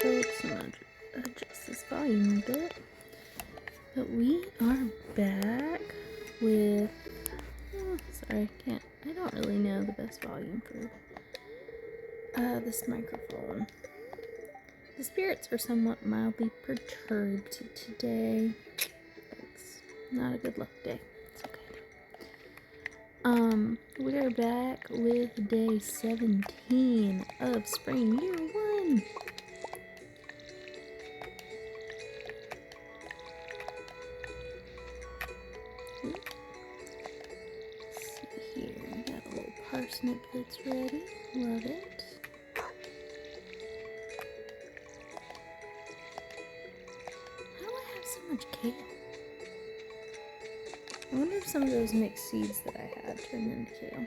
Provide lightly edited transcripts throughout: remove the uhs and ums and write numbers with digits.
folks. I'm going to adjust this volume a bit. But we are back with... Oh, sorry, I don't really know the best volume for this microphone. The spirits are somewhat mildly perturbed today. It's not a good luck day. It's okay. We are back with day 17 of spring year 1. Let's see here. We got a little parsnip that's ready. Love it. How do I have so much kale? I wonder if some of those mixed seeds that I had turned into kale.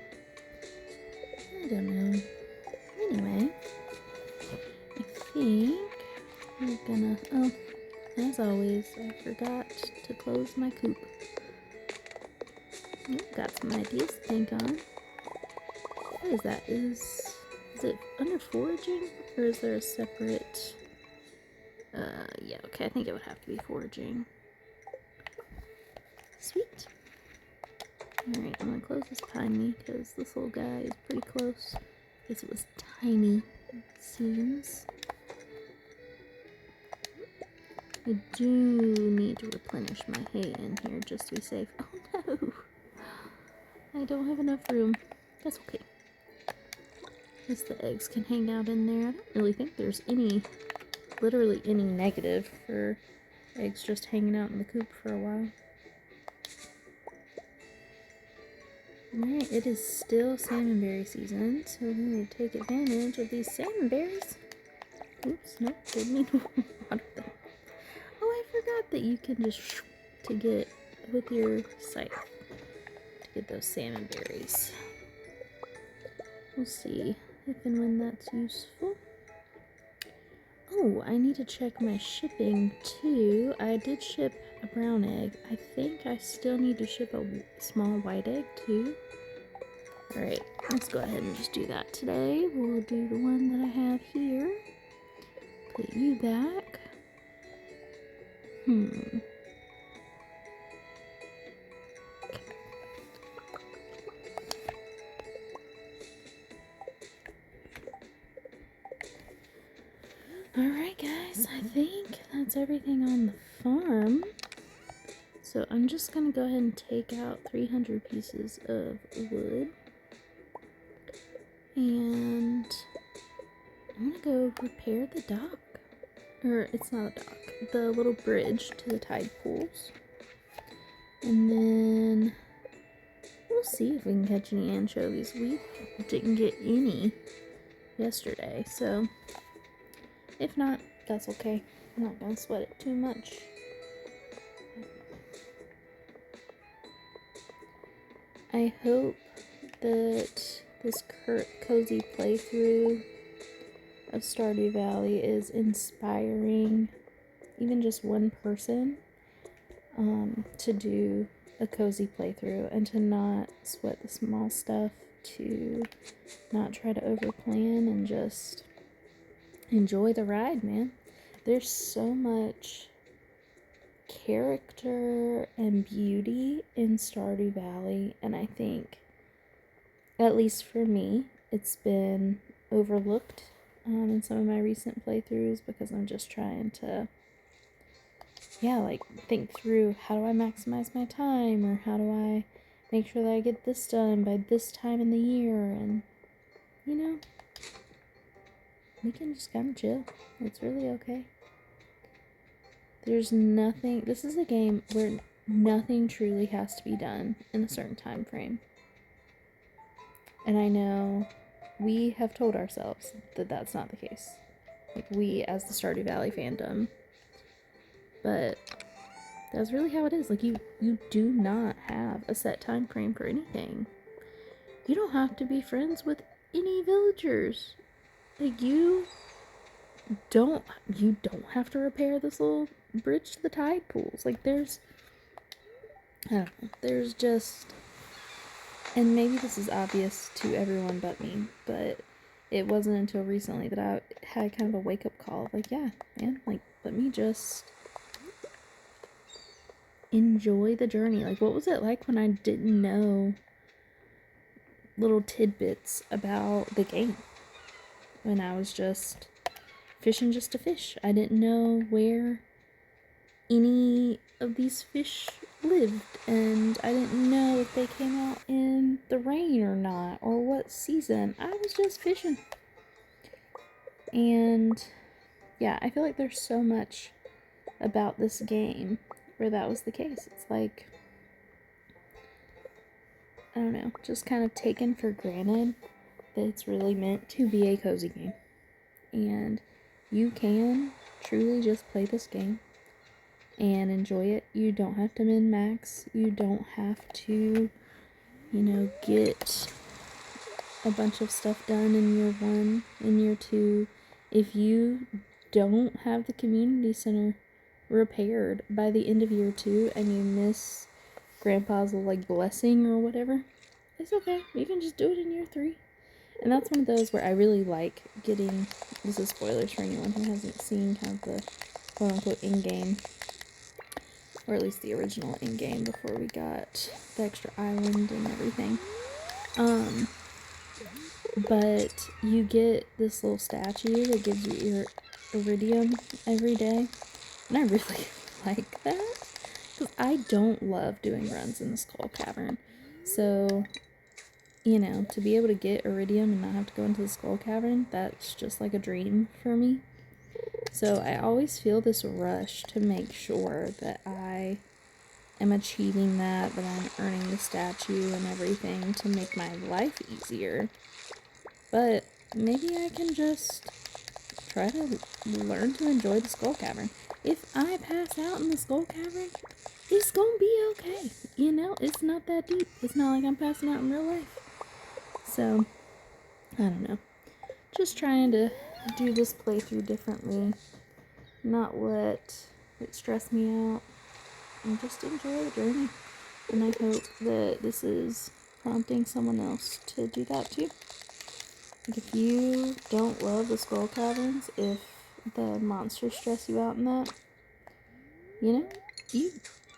I don't know. Anyway, I think we're gonna... Oh, as always, I forgot to close my coop. Oh, got some ideas to think on. What is that? Is it under foraging? Or is there a separate... yeah, okay, I think it would have to be foraging. Sweet. Alright, I'm gonna close this behind me because this little guy is pretty close. I guess it was tiny, it seems. I do need to replenish my hay in here just to be safe. Oh no! I don't have enough room. That's okay. I guess the eggs can hang out in there. I don't really think there's literally any negative for eggs just hanging out in the coop for a while. Alright, it is still salmonberry season, so we're going to take advantage of these salmonberries. Oops, nope, didn't mean to water them. Oh, I forgot that you can just to get with your scythe to get those salmonberries. We'll see if and when that's useful. Oh, I need to check my shipping too. I did ship a brown egg. I think I still need to ship a small white egg too. Alright, let's go ahead and just do that today. We'll do the one that I have here. Put you back. Okay. Alright guys, I think that's everything on the farm. So I'm just going to go ahead and take out 300 pieces of wood. And I'm going to go repair the dock. Or, it's not a dock. The little bridge to the tide pools. And then we'll see if we can catch any anchovies. We didn't get any yesterday, so if not, that's okay. I'm not going to sweat it too much. I hope that this cozy playthrough of Stardew Valley is inspiring even just one person to do a cozy playthrough and to not sweat the small stuff, to not try to overplan and just enjoy the ride, man. There's so much character and beauty in Stardew Valley, and I think, at least for me, it's been overlooked in some of my recent playthroughs because I'm just trying to, think through how do I maximize my time, or how do I make sure that I get this done by this time in the year, and, we can just kind of chill. It's really okay. There's nothing, this is a game where nothing truly has to be done in a certain time frame. And I know we have told ourselves that that's not the case. Like, we as the Stardew Valley fandom. But that's really how it is. Like, you do not have a set time frame for anything. You don't have to be friends with any villagers. Like, you don't have to repair this little bridge to the tide pools. Like, there's just, and maybe this is obvious to everyone but me, but it wasn't until recently that I had kind of a wake-up call. Like, yeah, man, like, let me just enjoy the journey. Like, what was it like when I didn't know little tidbits about the game? When I was just fishing just to fish. I didn't know where any of these fish lived, and I didn't know if they came out in the rain or not, or what season. I was just fishing. And yeah, I feel like there's so much about this game where that was the case. It's like, I don't know, just kind of taken for granted that it's really meant to be a cozy game. And you can truly just play this game and enjoy it. You don't have to min-max. You don't have to, get a bunch of stuff done in year 1, in year 2. If you don't have the community center repaired by the end of year 2 and you miss Grandpa's blessing or whatever, it's okay. You can just do it in year 3. And that's one of those where I really like getting, this is spoilers for anyone who hasn't seen kind of the quote-unquote in-game, or at least the original in-game before we got the extra island and everything. But you get this little statue that gives you your iridium every day. And I really like that, because I don't love doing runs in the Skull Cavern. So, to be able to get iridium and not have to go into the Skull Cavern, that's just like a dream for me. So I always feel this rush to make sure that I am achieving that I'm earning the statue and everything to make my life easier. But maybe I can just try to learn to enjoy the Skull Cavern. If I pass out in the Skull Cavern, it's gonna be okay. It's not that deep. It's not like I'm passing out in real life. So, I don't know. Just trying to do this playthrough differently. Not let it stress me out. And just enjoy the journey. And I hope that this is prompting someone else to do that too. If you don't love the Skull Caverns, if the monsters stress you out in that, you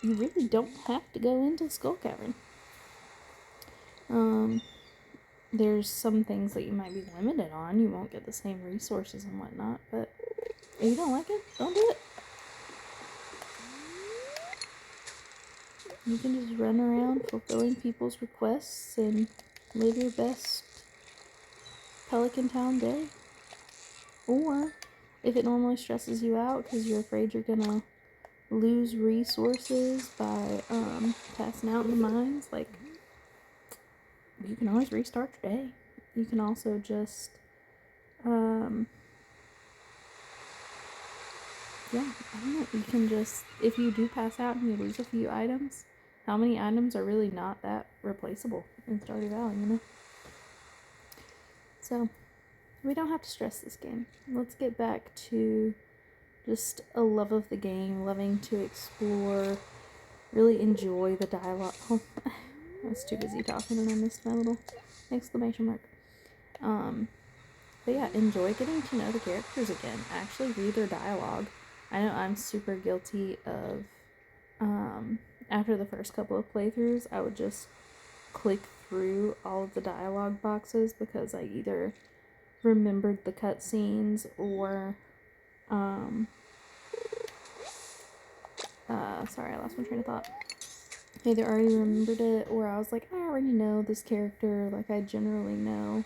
really don't have to go into the Skull Cavern. There's some things that you might be limited on. You won't get the same resources and whatnot, but if you don't like it, don't do it. You can just run around fulfilling people's requests and live your best Pelican Town day. Or, if it normally stresses you out because you're afraid you're gonna lose resources by passing out in the mines, you can always restart your day. You can also just, I don't know, you can just, if you do pass out and you lose a few items, how many items are really not that replaceable in Stardew Valley, So, we don't have to stress this game. Let's get back to just a love of the game, loving to explore, really enjoy the dialogue. Oh, I was too busy talking and I missed my little exclamation mark. But yeah, enjoy getting to know the characters again. Actually read their dialogue. I know I'm super guilty of, after the first couple of playthroughs, I would just click through all of the dialogue boxes because I either remembered the cutscenes or, sorry, I lost my train of thought. Either already remembered it, or I was like, I already know this character, I generally know.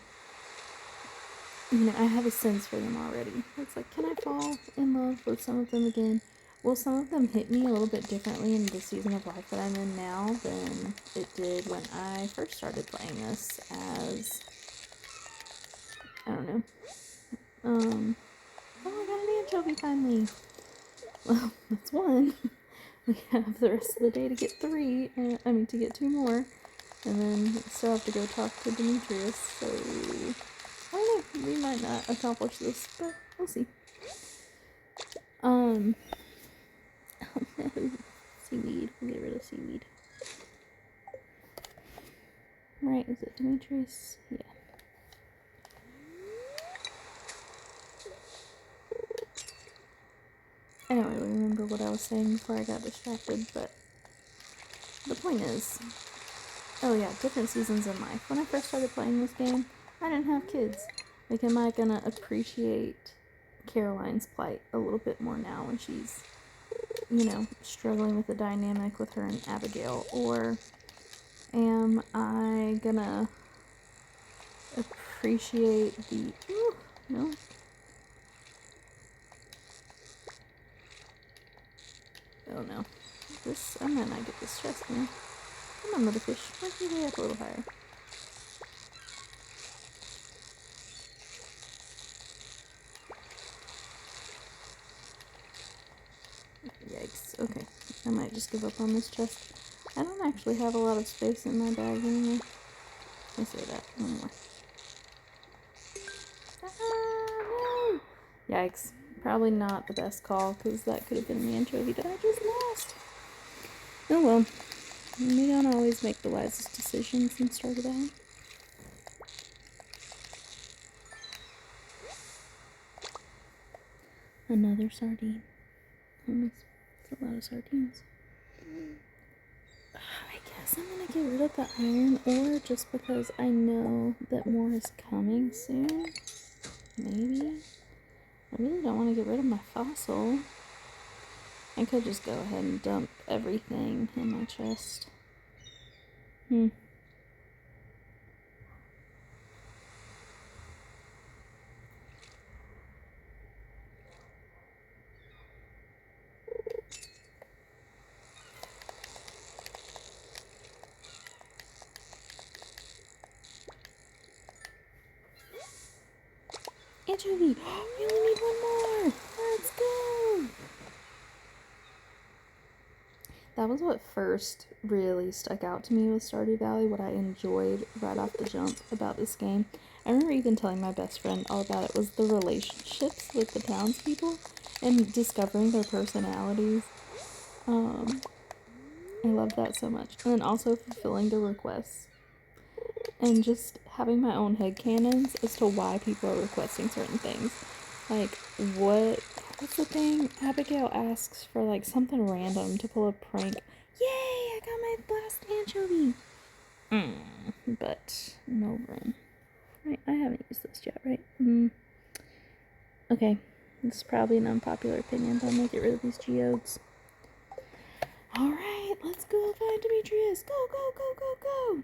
I have a sense for them already. It's like, can I fall in love with some of them again? Well, some of them hit me a little bit differently in the season of life that I'm in now than it did when I first started playing this as, I don't know. Oh, I got an anchovy finally. Well, that's one. We have the rest of the day to get 3, to get 2 more, and then still have to go talk to Demetrius, so I don't know, we might not accomplish this, but we'll see. Oh no, seaweed, we'll get rid of seaweed. Right, is it Demetrius? Yeah. I don't really remember what I was saying before I got distracted, but the point is, oh yeah, different seasons in life. When I first started playing this game, I didn't have kids. Like, am I gonna appreciate Caroline's plight a little bit more now when she's, you know, struggling with the dynamic with her and Abigail? Or am I gonna appreciate the... Ooh, no. Oh no. This, I might not get this chest, man. Come on, little fish. Work your way up a little higher. Yikes. Okay. I might just give up on this chest. I don't actually have a lot of space in my bag anymore. I say that. One more. Ah, no! Yikes. Probably not the best call, because that could have been the anchovy that I just lost. Oh well. We don't always make the wisest decisions in Stardew Valley. Another sardine. It's a lot of sardines. I guess I'm gonna get rid of the iron ore just because I know that more is coming soon. Maybe. I really don't want to get rid of my fossil. I could just go ahead and dump everything in my chest. Anchovy! We only need one more! Let's go! That was what first really stuck out to me with Stardew Valley, what I enjoyed right off the jump about this game. I remember even telling my best friend all about it was the relationships with the townspeople and discovering their personalities. I love that so much. And then also fulfilling the requests. And just having my own headcanons as to why people are requesting certain things. Like, what's the thing? Abigail asks for, like, something random to pull a prank. Yay! I got my blast anchovy! But, no room. I haven't used this yet, right? Okay. This is probably an unpopular opinion, but I'm gonna get rid of these geodes. Alright, let's go find Demetrius! Go, go, go, go, go!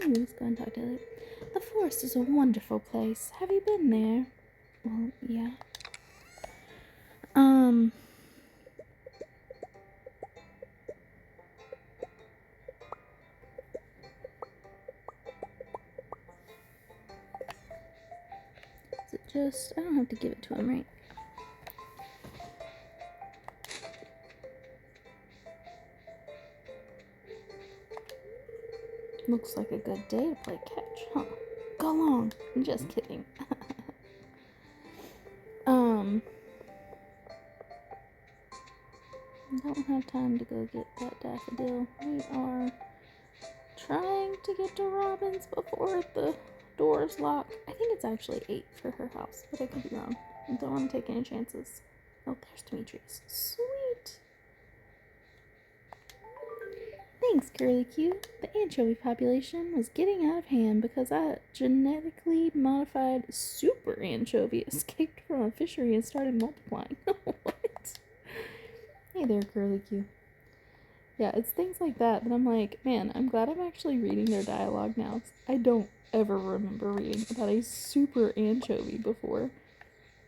Let's go and talk to Elliot. The forest is a wonderful place. Have you been there? Well, yeah. Is it just... I don't have to give it to him, right? Looks like a good day to play catch, huh? Go along. I'm just kidding. I don't have time to go get that daffodil. We are trying to get to Robin's before the doors lock. I think it's actually 8 for her house, but I could be wrong. I don't want to take any chances. Oh, there's Demetrius. Sweet. Thanks, Curly-Q. The anchovy population was getting out of hand because a genetically modified super anchovy escaped from a fishery and started multiplying. What? Hey there, Curly-Q. Yeah, it's things like that I'm like, man, I'm glad I'm actually reading their dialogue now. I don't ever remember reading about a super anchovy before.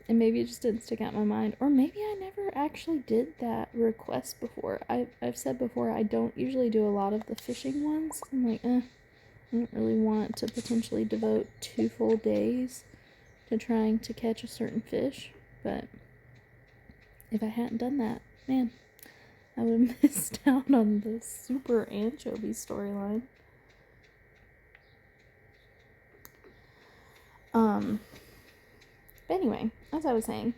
And maybe it just didn't stick out in my mind. Or maybe I never actually did that request before. I've said before, I don't usually do a lot of the fishing ones. I'm like, I don't really want to potentially devote 2 full days to trying to catch a certain fish. But if I hadn't done that, man, I would have missed out on the super anchovy storyline. But anyway, as I was saying,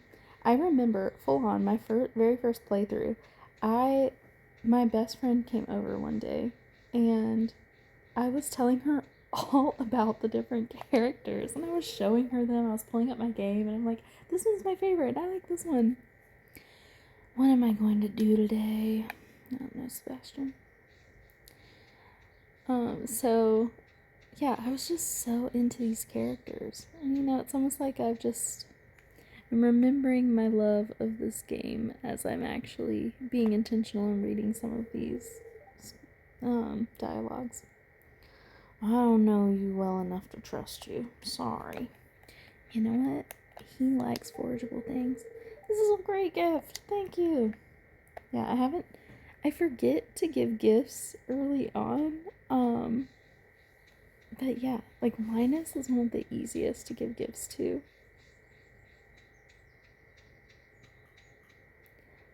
I remember full on my very first playthrough. My best friend came over one day, and I was telling her all about the different characters. And I was showing her them. I was pulling up my game, and I'm like, this one's my favorite. I like this one. What am I going to do today? I don't know, Sebastian. So, yeah, I was just so into these characters. And, you know, it's almost like I'm remembering my love of this game as I'm actually being intentional and reading some of these dialogues. I don't know you well enough to trust you. Sorry. You know what? He likes forageable things. This is a great gift. Thank you. Yeah, I forget to give gifts early on. But yeah, like Linus is one of the easiest to give gifts to.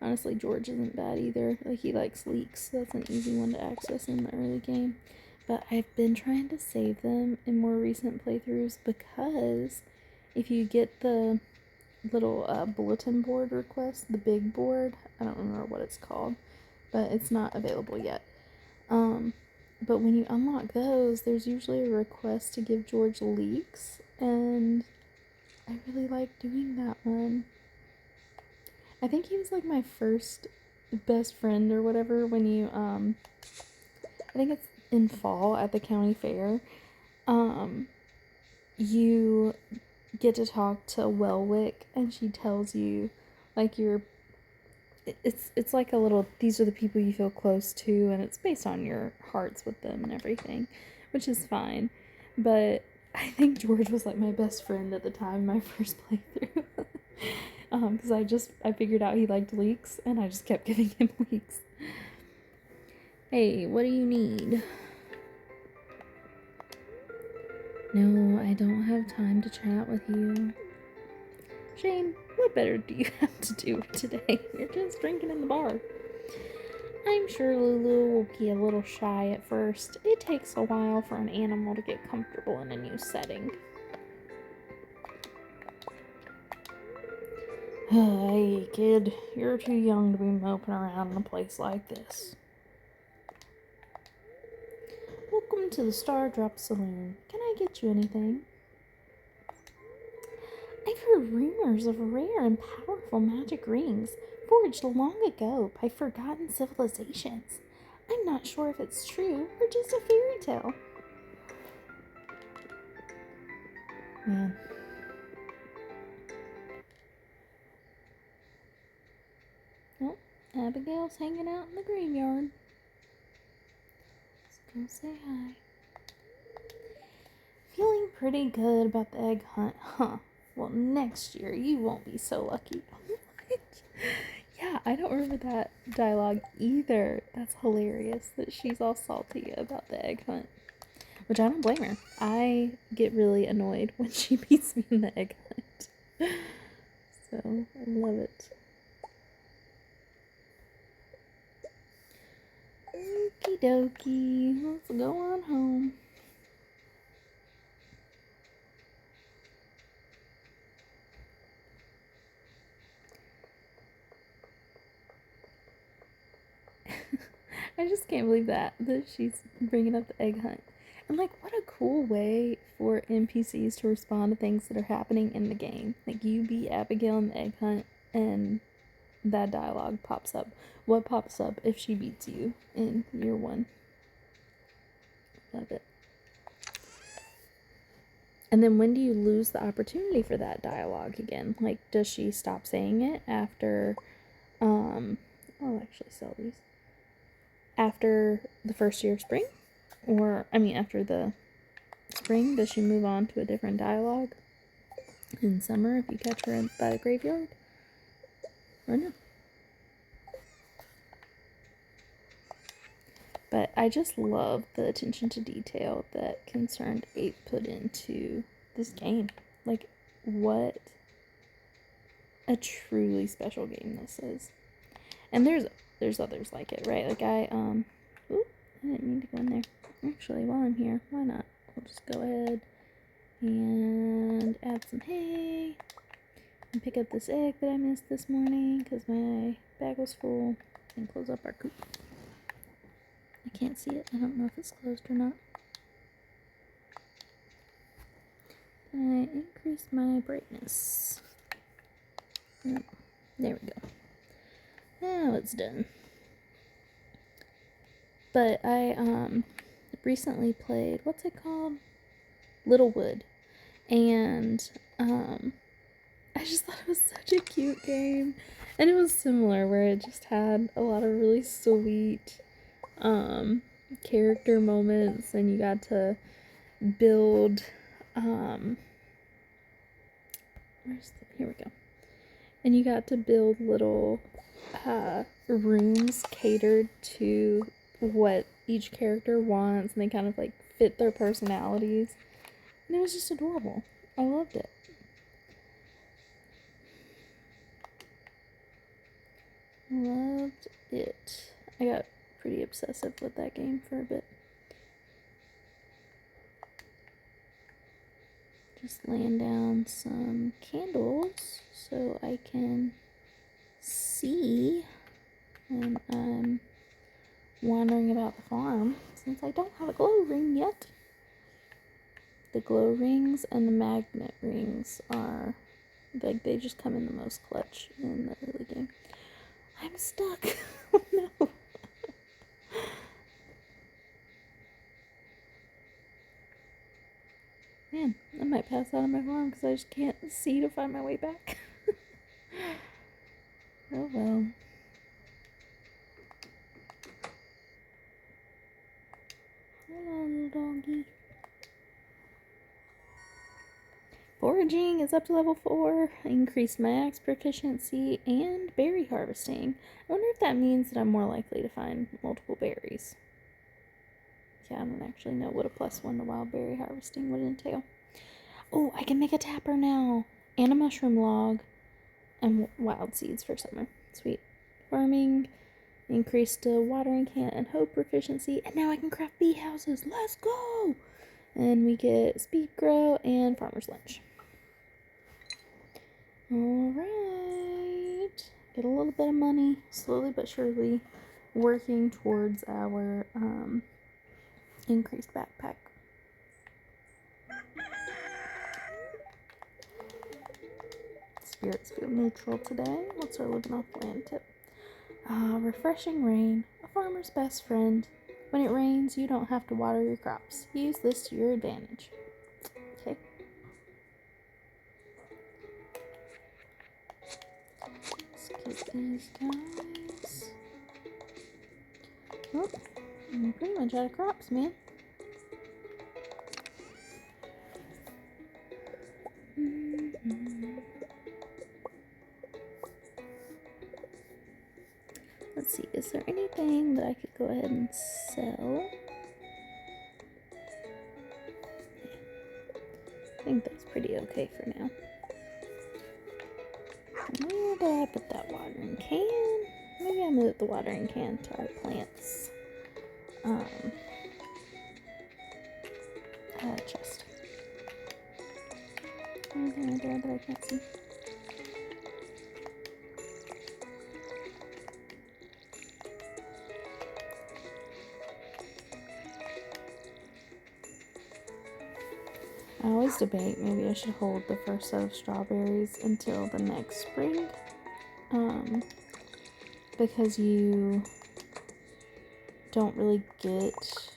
Honestly, George isn't bad either. Like, he likes leeks, so that's an easy one to access in the early game. But I've been trying to save them in more recent playthroughs because if you get the little bulletin board request, the big board, I don't remember what it's called, but it's not available yet. But when you unlock those, there's usually a request to give George leeks, and I really like doing that one. I think he was like my first best friend or whatever when you, I think it's in fall at the county fair. You get to talk to Welwick, and she tells you, like, it's like a little, these are the people you feel close to, and it's based on your hearts with them and everything, which is fine. But I think George was like my best friend at the time, my first playthrough. Because I figured out he liked leeks, and I just kept giving him leeks. Hey, what do you need? No, I don't have time to chat with you. Shane, what better do you have to do today? You're just drinking in the bar. I'm sure Lulu will be a little shy at first. It takes a while for an animal to get comfortable in a new setting. Hey, kid, you're too young to be moping around in a place like this. Welcome to the Stardrop Saloon. Can I get you anything? I've heard rumors of rare and powerful magic rings forged long ago by forgotten civilizations. I'm not sure if it's true or just a fairy tale. Man. Oh, Abigail's hanging out in the graveyard. Let's go say hi. Feeling pretty good about the egg hunt, huh? Well, next year you won't be so lucky. Yeah, I don't remember that dialogue either. That's hilarious that she's all salty about the egg hunt. Which I don't blame her. I get really annoyed when she beats me in the egg hunt. So, I love it. Okie dokie. Let's go on home. I just can't believe that she's bringing up the egg hunt. And, like, what a cool way for NPCs to respond to things that are happening in the game. Like, you beat Abigail in the egg hunt, and that dialogue pops up. What pops up if she beats you in year 1? Love it. And then when do you lose the opportunity for that dialogue again? Like, does she stop saying it after, I'll actually sell these. After the first year of spring? Or, after the spring, does she move on to a different dialogue in summer if you catch her by the graveyard? Or no? But I just love the attention to detail that Concerned Ape put into this game. Like, what a truly special game this is. And there's others like it, right? Like, I didn't mean to go in there. Actually, while I'm here, why not? We'll just go ahead and add some hay and pick up this egg that I missed this morning because my bag was full, and close up our coop. I can't see it. I don't know if it's closed or not. I increase my brightness? Oh, there we go. Now it's done. But I recently played, what's it called? Littlewood. And I just thought it was such a cute game. And it was similar where it just had a lot of really sweet character moments, and you got to build here we go. And you got to build little rooms catered to what each character wants, and they kind of like fit their personalities. And it was just adorable. I loved it. Loved it. I got pretty obsessive with that game for a bit. Just laying down some candles so I can see when I'm wandering about the farm, since I don't have a glow ring yet. The glow rings and the magnet rings are, like, they just come in the most clutch in the early game. I'm stuck. Oh no. Man, I might pass out on my farm because I just can't see to find my way back. Oh well. Hello, little doggy. Foraging is up to level 4. Increased my axe proficiency and berry harvesting. I wonder if that means that I'm more likely to find multiple berries. Yeah, I don't actually know what a +1 to wild berry harvesting would entail. Oh, I can make a tapper now. And a mushroom log. And wild seeds for summer. Sweet. Farming. Increased watering can and hoe proficiency. And now I can craft bee houses. Let's go! And we get speed grow and farmer's lunch. Alright. Get a little bit of money. Slowly but surely working towards our increased backpack. Spirits feel neutral today. What's our living off land tip? Refreshing rain, a farmer's best friend. When it rains, you don't have to water your crops. Use this to your advantage. Okay. Let's get these guys. Oh, I'm pretty much out of crops, man. Let's see, is there anything that I could go ahead and sell? I think that's pretty okay for now. Where did I put that watering can? Maybe I moved the watering can to our plants. Chest. Anything right there that I can't see? I always debate maybe I should hold the first set of strawberries until the next spring. Because you don't really get...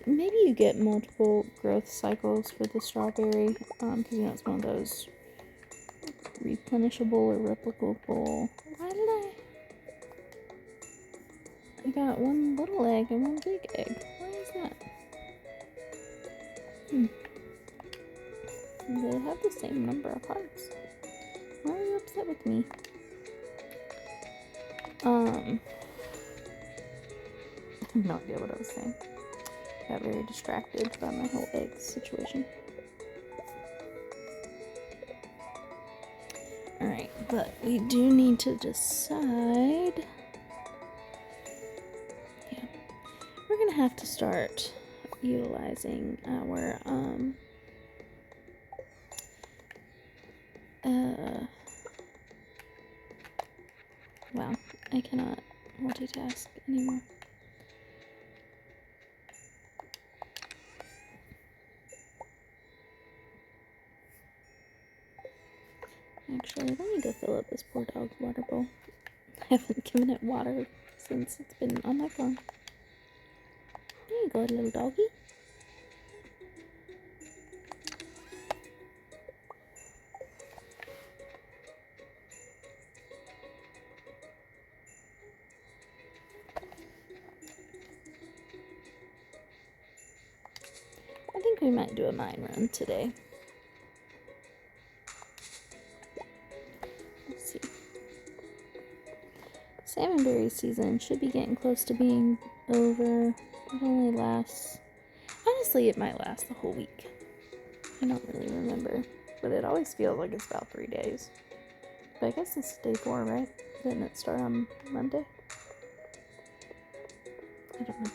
Maybe you get multiple growth cycles for the strawberry, because you know it's one of those replenishable or replicable. Why did I got one little egg and one big egg. Why is that? They have the same number of hearts. Why are you upset with me? I have no idea what I was saying. Got very distracted by my whole egg situation. Alright, but we do need to decide. Yeah. We're gonna have to start utilizing our, wow, I cannot multitask anymore. Actually, let me go fill up this poor dog's water bowl. I haven't given it water since it's been on my phone. There you go, little doggy. I think we might do a mine run today. Let's see. Salmonberry season should be getting close to being over. It only lasts... Honestly, it might last the whole week. I don't really remember. But it always feels like it's about 3 days. But I guess it's day 4, right? Didn't it start on Monday? I don't know.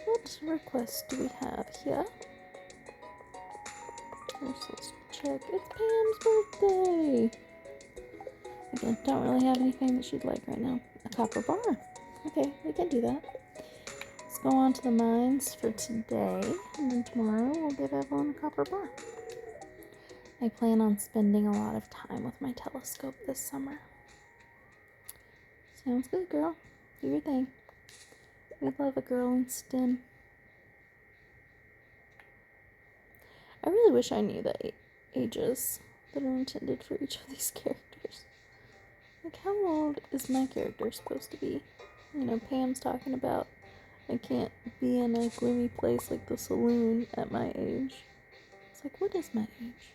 What request do we have here? Let's check. It's Pam's birthday! Again, don't really have anything that she'd like right now. A copper bar. Okay, we can do that. Let's go on to the mines for today. And then tomorrow we'll give Evelyn a copper bar. I plan on spending a lot of time with my telescope this summer. Sounds good, girl. Do your thing. We love a girl in STEM. I really wish I knew the ages that are intended for each of these characters. Like, how old is my character supposed to be? You know, Pam's talking about I can't be in a gloomy place like the saloon at my age. It's like, what is my age?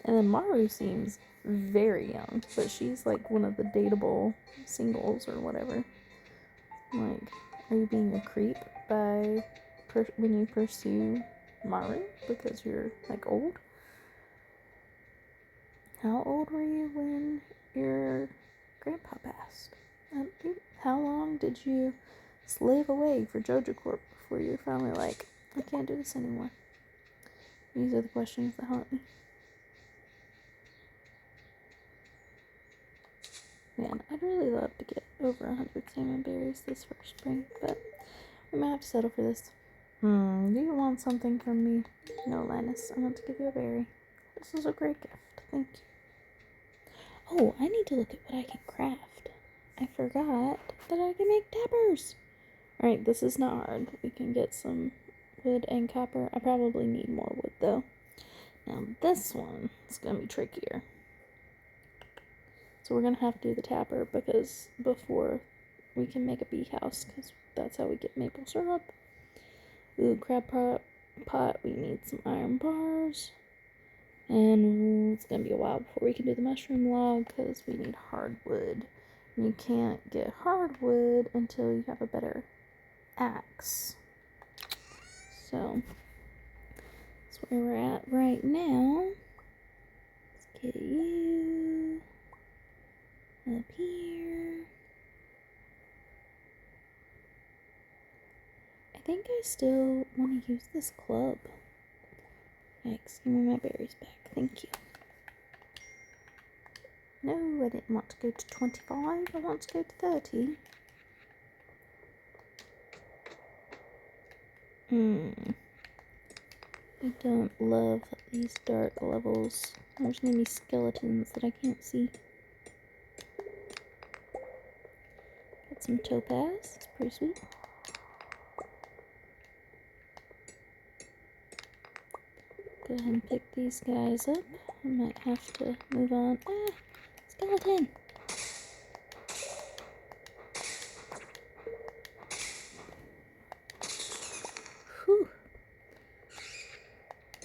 And then Maru seems very young, but she's like one of the dateable singles or whatever. Like, are you being a creep by when you pursue Maru because you're like old? How old were you when your grandpa passed? How long did you slave away for Joja Corp before you're finally like, I can't do this anymore? These are the questions that haunt me. Man, I'd really love to get over 100 salmon berries this first spring, but we might have to settle for this. Do you want something from me? No, Linus, I want to give you a berry. This is a great gift. Thank you. Oh, I need to look at what I can craft. I forgot that I can make tappers. Alright, this is not hard. We can get some wood and copper. I probably need more wood, though. Now, this one is going to be trickier. So we're going to have to do the tapper because before we can make a bee house, because that's how we get maple syrup. Ooh, crab pot. We need some iron bars. And it's going to be a while before we can do the mushroom log because we need hardwood. And you can't get hardwood until you have a better axe. So that's where we're at right now. Let's get you up here. I think I still want to use this club. Yikes, give me my berries back. Thank you. No, I didn't want to go to 25. I want to go to 30. I don't love these dark levels. There's gonna be skeletons that I can't see. Got some topaz. It's pretty sweet. Go ahead and pick these guys up. I might have to move on. Ah! Skeleton! Whew.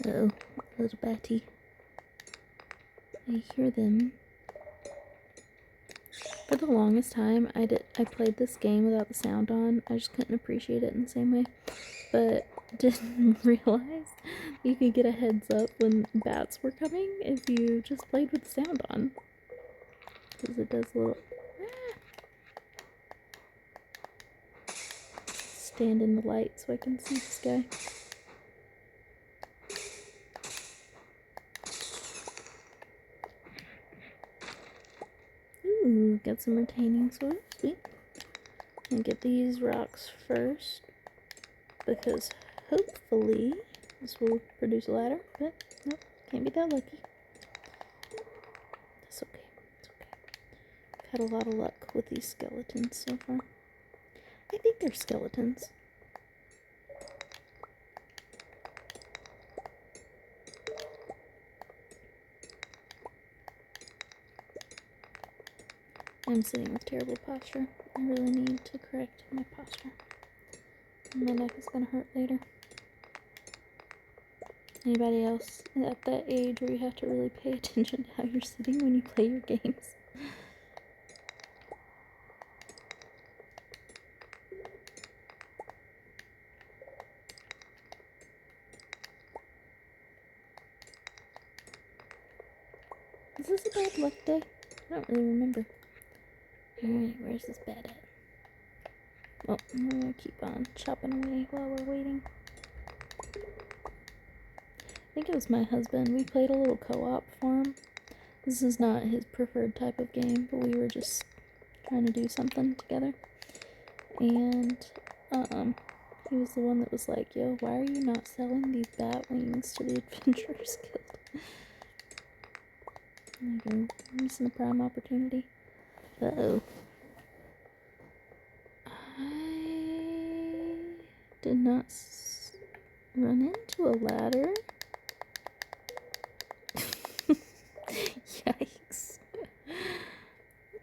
Uh-oh, little batty. I hear them. For the longest time, I played this game without the sound on. I just couldn't appreciate it in the same way. But didn't realize you could get a heads up when bats were coming if you just played with the sound on. Because it does a little... Stand in the light so I can see this guy. Ooh, got some retaining soil. Sweet. I'm gonna get these rocks first. Because hopefully This will produce a ladder, but nope, can't be that lucky. That's okay. It's okay. I've had a lot of luck with these skeletons so far. I think they're skeletons. I'm sitting with terrible posture. I really need to correct my posture. My neck is gonna hurt later. Anybody else at that age where you have to really pay attention to how you're sitting when you play your games? Is this a bad luck day? I don't really remember. Alright, where's this bed at? Well, I'm gonna keep on chopping away while we're waiting. I think it was my husband. We played a little co-op for him. This is not his preferred type of game, but we were just trying to do something together. And, he was the one that was like, yo, why are you not selling these bat wings to the Adventurers Guild? There you go. I'm missing a prime opportunity. Uh-oh. I did not run into a ladder. Yikes.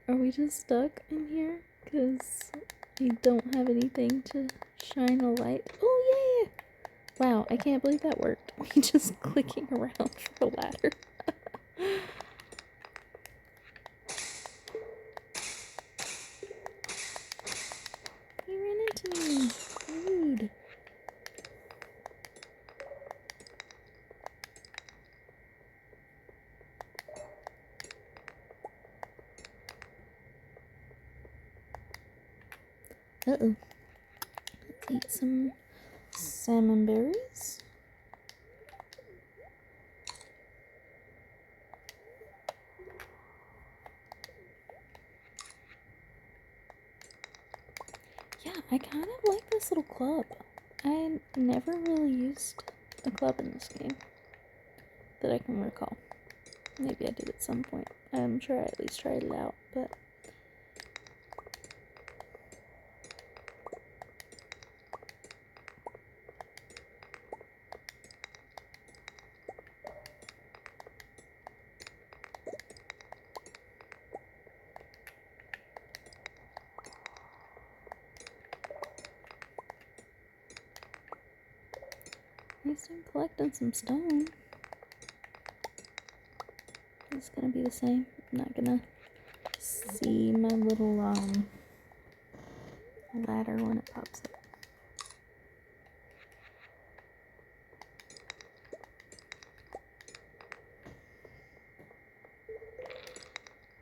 Are we just stuck in here? Because we don't have anything to shine a light. Oh, yeah! Wow, I can't believe that worked. Me just clicking around for a ladder. He ran into me. Rude. Uh-oh. Let's eat some salmon berries. Yeah, I kind of like this little club. I never really used a club in this game that I can recall. Maybe I did at some point. I'm sure I at least tried it out, but at least I'm collecting some stone. It's gonna be the same. I'm not gonna see my little ladder when it pops up.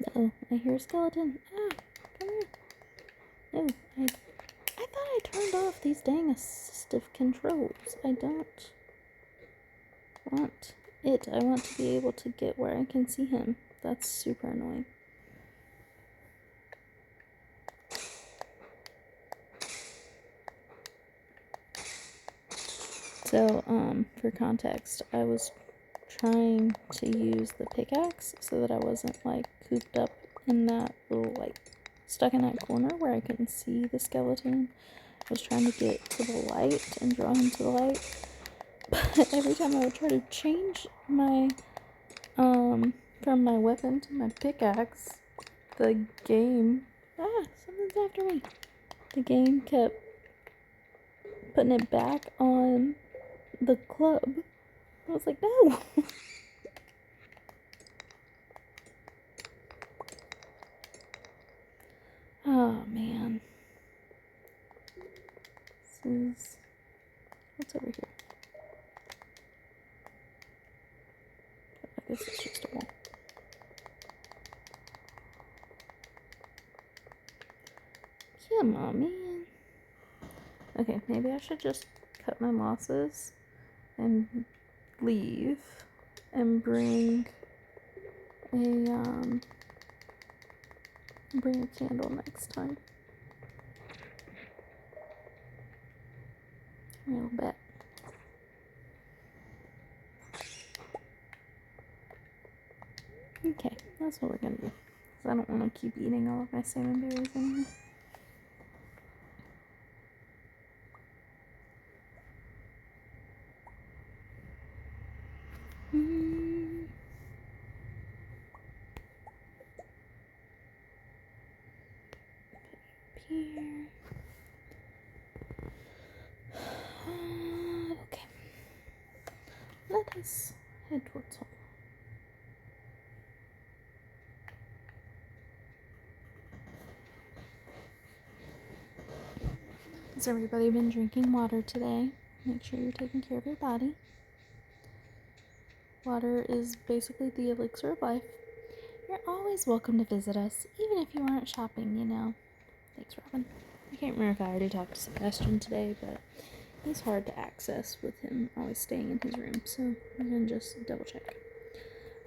Uh-oh, I hear a skeleton. Ah, come here. No, I thought I turned off these dang assistive controls. I don't want it. I want to be able to get where I can see him. That's super annoying. So, for context, I was trying to use the pickaxe so that I wasn't, like, cooped up in that little, like, stuck in that corner where I couldn't see the skeleton. I was trying to get to the light and draw him to the light. But every time I would try to change my, from my weapon to my pickaxe, the game, something's after me. The game kept putting it back on the club. I was like, no! Oh, man. This is... What's over here? I guess it's just a wall. Come on, man. Okay, maybe I should just cut my mosses and leave and bring a candle next time. Real bet. That's what we're gonna do. Because I don't want to keep eating all of my salmon berries anymore. Here. Okay. Let us head towards home. Has everybody been drinking water today? Make sure you're taking care of your body. Water is basically the elixir of life. You're always welcome to visit us, even if you aren't shopping, you know. Thanks, Robin. I can't remember if I already talked to Sebastian today, but he's hard to access with him always staying in his room, so I'm gonna just double check.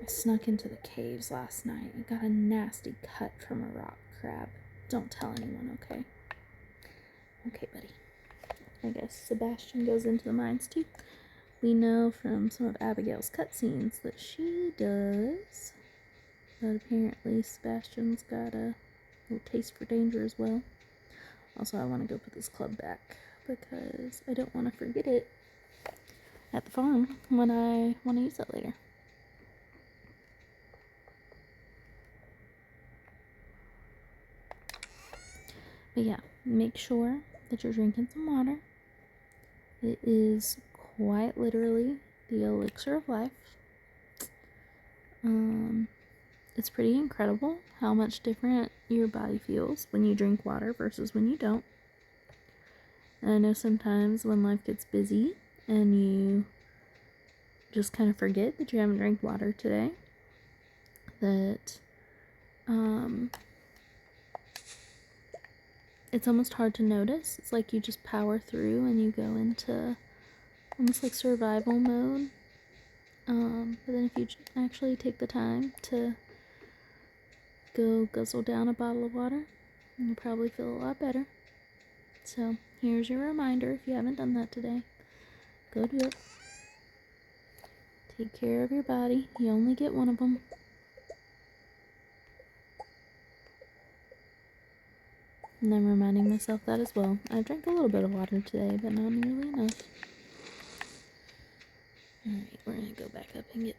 I snuck into the caves last night and got a nasty cut from a rock crab. Don't tell anyone, okay? Okay, buddy. I guess Sebastian goes into the mines too. We know from some of Abigail's cutscenes that she does. But apparently Sebastian's got a little taste for danger as well. Also, I want to go put this club back because I don't want to forget it at the farm when I want to use it later. But yeah, make sure that you're drinking some water. It is quite literally the elixir of life. It's pretty incredible how much different your body feels when you drink water versus when you don't. And I know sometimes when life gets busy and you just kind of forget that you haven't drank water today, that it's almost hard to notice. It's like you just power through and you go into almost like survival mode. But then if you actually take the time to go guzzle down a bottle of water, you'll probably feel a lot better. So here's your reminder if you haven't done that today. Go do it. Take care of your body. You only get one of them. And I'm reminding myself that as well. I drank a little bit of water today, but not nearly enough. Alright, we're gonna go back up and get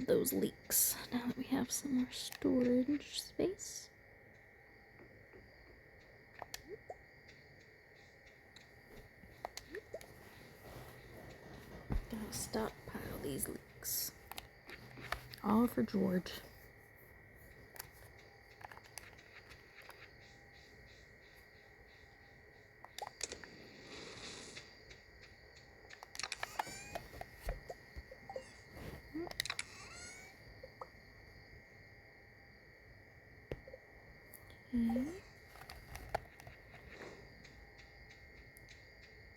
those leeks now that we have some more storage space. Gotta stockpile these leeks. All for George. Okay.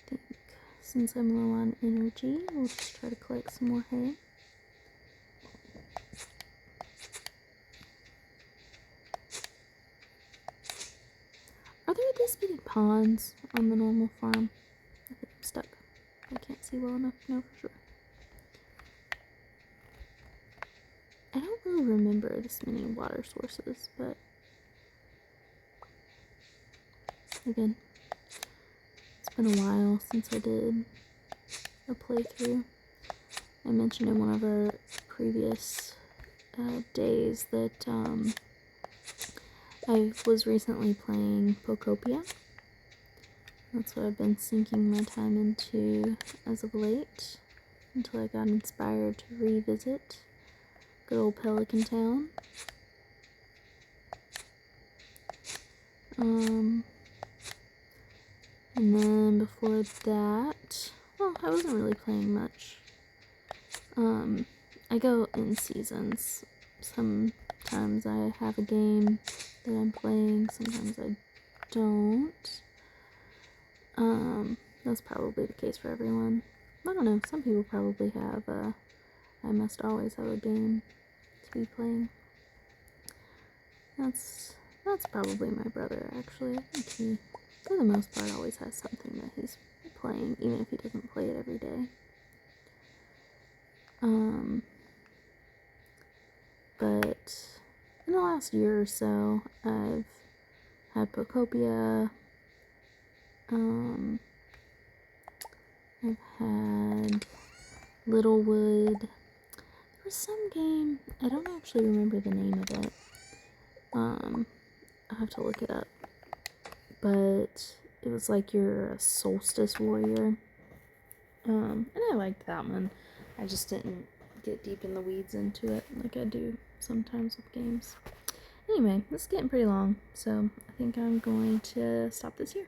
I think since I'm low on energy, we'll just try to collect some more hay. Are there this many ponds on the normal farm? I think I'm stuck. I can't see well enough to know for sure. I don't really remember this many water sources, but again, it's been a while since I did a playthrough. I mentioned in one of our previous days that I was recently playing Pokopia. That's what I've been sinking my time into as of late, until I got inspired to revisit good old Pelican Town. And then before that, well, I wasn't really playing much. I go in seasons. Sometimes I have a game that I'm playing, sometimes I don't. That's probably the case for everyone. I don't know, some people probably have I must always have a game to be playing. That's probably my brother, actually. I think he, for the most part, always has something that he's playing, even if he doesn't play it every day. But in the last year or so, I've had Pocopia. I've had Littlewood. There was some game, I don't actually remember the name of it. I'll have to look it up. But it was like you're a solstice warrior. And I liked that one. I just didn't get deep in the weeds into it like I do sometimes with games. Anyway, this is getting pretty long, so I think I'm going to stop this here.